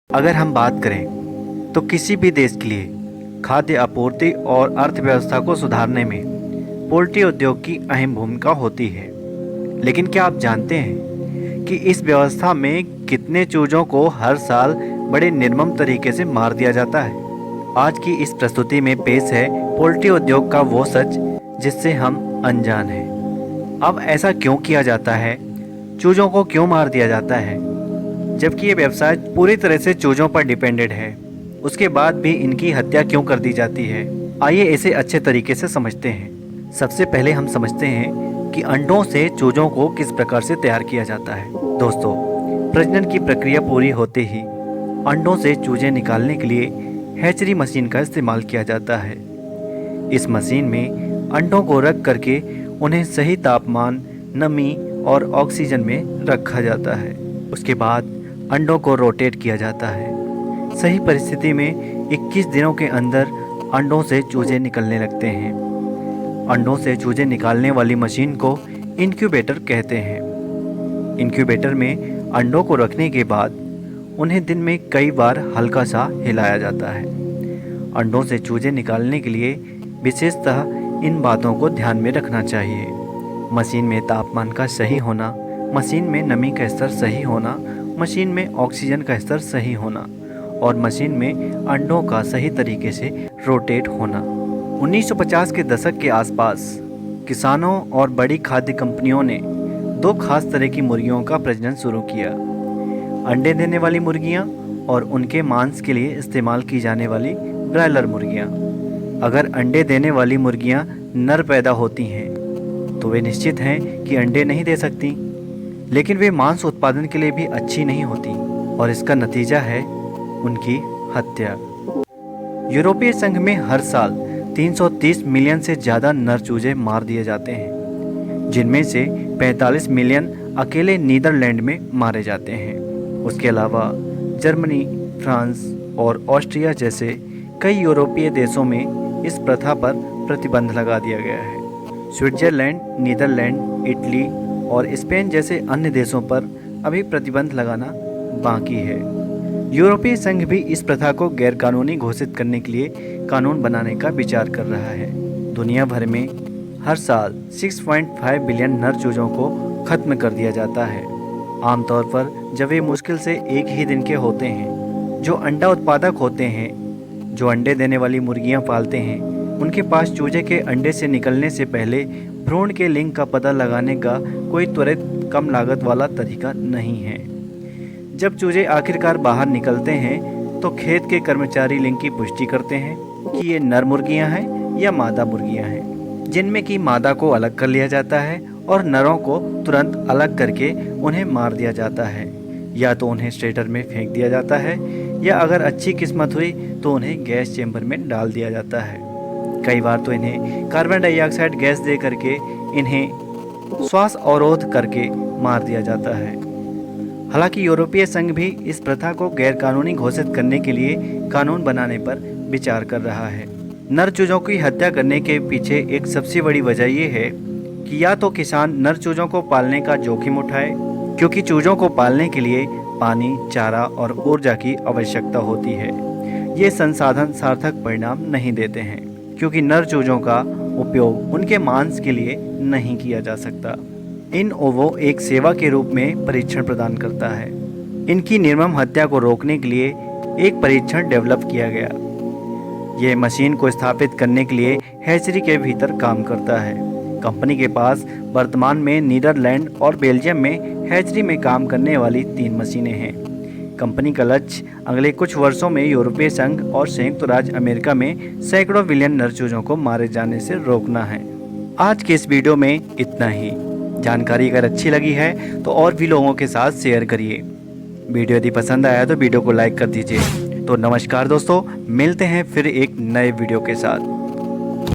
अगर हम बात करें तो किसी भी देश के लिए खाद्य आपूर्ति और अर्थव्यवस्था को सुधारने में पोल्ट्री उद्योग की अहम भूमिका होती है। लेकिन क्या आप जानते हैं कि इस व्यवस्था में कितने चूजों को हर साल बड़े निर्मम तरीके से मार दिया जाता है? आज की इस प्रस्तुति में पेश है पोल्ट्री उद्योग का वो सच जिससे हम अनजान हैं। अब ऐसा क्यों किया जाता है? चूजों को क्यों मार दिया जाता है जबकि ये व्यवसाय पूरी तरह से चूजों पर डिपेंडेंट है? उसके बाद भी इनकी हत्या क्यों कर दी जाती है? आइए इसे अच्छे तरीके से समझते हैं। सबसे पहले हम समझते हैं कि अंडों से चूजों को किस प्रकार से तैयार किया जाता है। दोस्तों, प्रजनन की प्रक्रिया पूरी होते ही अंडों से चूजे निकालने के लिए हैचरी मशीन का इस्तेमाल किया जाता है। इस मशीन में अंडों को रख करके उन्हें सही तापमान, नमी और ऑक्सीजन में रखा जाता है। उसके बाद अंडों को रोटेट किया जाता है। सही परिस्थिति में 21 दिनों के अंदर अंडों से चूजे निकलने लगते हैं। अंडों से चूजे निकालने वाली मशीन को इंक्यूबेटर कहते हैं। इंक्यूबेटर में अंडों को रखने के बाद उन्हें दिन में कई बार हल्का सा हिलाया जाता है। अंडों से चूजे निकालने के लिए विशेषतः इन बातों को ध्यान में रखना चाहिए। मशीन में तापमान का सही होना, मशीन में नमी का स्तर सही होना, मशीन में ऑक्सीजन का स्तर सही होना और मशीन में अंडों का सही तरीके से रोटेट होना। 1950 के दशक के आसपास किसानों और बड़ी खाद्य कंपनियों ने दो खास तरह की मुर्गियों का प्रजनन शुरू किया। अंडे देने वाली मुर्गियां और उनके मांस के लिए इस्तेमाल की जाने वाली ब्रायलर मुर्गियां। अगर अंडे देने वाली मुर्गियां नर पैदा होती हैं तो वे निश्चित हैं कि अंडे नहीं दे सकती, लेकिन वे मांस उत्पादन के लिए भी अच्छी नहीं होती और इसका नतीजा है उनकी हत्या। यूरोपीय संघ में हर साल 330 मिलियन से ज़्यादा नर चूजे मार दिए जाते हैं, जिनमें से 45 मिलियन अकेले नीदरलैंड में मारे जाते हैं। उसके अलावा जर्मनी, फ्रांस और ऑस्ट्रिया जैसे कई यूरोपीय देशों में इस प्रथा पर प्रतिबंध लगा दिया गया है। स्विट्जरलैंड, नीदरलैंड, इटली और स्पेन जैसे अन्य देशों पर अभी प्रतिबंध लगाना बाकी है। यूरोपीय संघ भी इस प्रथा को गैरकानूनी घोषित करने के लिए कानून बनाने का विचार कर रहा है। दुनिया भर में हर साल 6.5 बिलियन नर चूजों को खत्म कर दिया जाता है। आमतौर पर जब वे मुश्किल से एक ही दिन के होते हैं। जो अंडा उत्पादक होते हैं, जो अंडे देने वाली मुर्गियां पालते हैं, उनके पास चूजे के अंडे से निकलने से पहले भ्रूण के लिंग का पता लगाने का कोई त्वरित कम लागत वाला तरीका नहीं है। जब चूजे आखिरकार बाहर निकलते हैं तो खेत के कर्मचारी लिंग की पुष्टि करते हैं कि ये नर मुर्गियां हैं या मादा मुर्गियां हैं, जिनमें कि मादा को अलग कर लिया जाता है और नरों को तुरंत अलग करके उन्हें मार दिया जाता है। या तो उन्हें स्ट्रेटर में फेंक दिया जाता है या अगर अच्छी किस्मत हुई तो उन्हें गैस चेंबर में डाल दिया जाता है। कई बार तो इन्हें कार्बन डाइऑक्साइड गैस दे करके इन्हें श्वास अवरोध करके मार दिया जाता है। हालांकि यूरोपीय संघ भी इस प्रथा को गैरकानूनी घोषित करने के लिए कानून बनाने पर विचार कर रहा है। नर चूजों की हत्या करने के पीछे एक सबसे बड़ी वजह ये है कि या तो किसान नर चूजों को पालने का जोखिम उठाए, क्योंकि चूजों को पालने के लिए पानी, चारा और ऊर्जा की आवश्यकता होती है। ये संसाधन सार्थक परिणाम नहीं देते हैं, क्योंकि नर चूजों का उपयोग उनके मांस के लिए नहीं किया जा सकता। इन ओवो एक सेवा के रूप में परीक्षण प्रदान करता है। इनकी निर्मम हत्या को रोकने के लिए एक परीक्षण डेवलप किया गया। यह मशीन को स्थापित करने के लिए हैचरी के भीतर काम करता है। कंपनी के पास वर्तमान में नीदरलैंड और बेल्जियम में हैचरी में काम करने वाली 3 मशीनें हैं। कंपनी का लक्ष्य अगले कुछ वर्षों में यूरोपीय संघ और संयुक्त राज्य अमेरिका में सैकड़ों बिलियन नर चूजों को मारे जाने से रोकना है। आज के इस वीडियो में इतना ही। जानकारी अगर अच्छी लगी है तो और भी लोगों के साथ शेयर करिए। वीडियो यदि पसंद आया तो वीडियो को लाइक कर दीजिए। तो नमस्कार दोस्तों, मिलते हैं फिर एक नए वीडियो के साथ।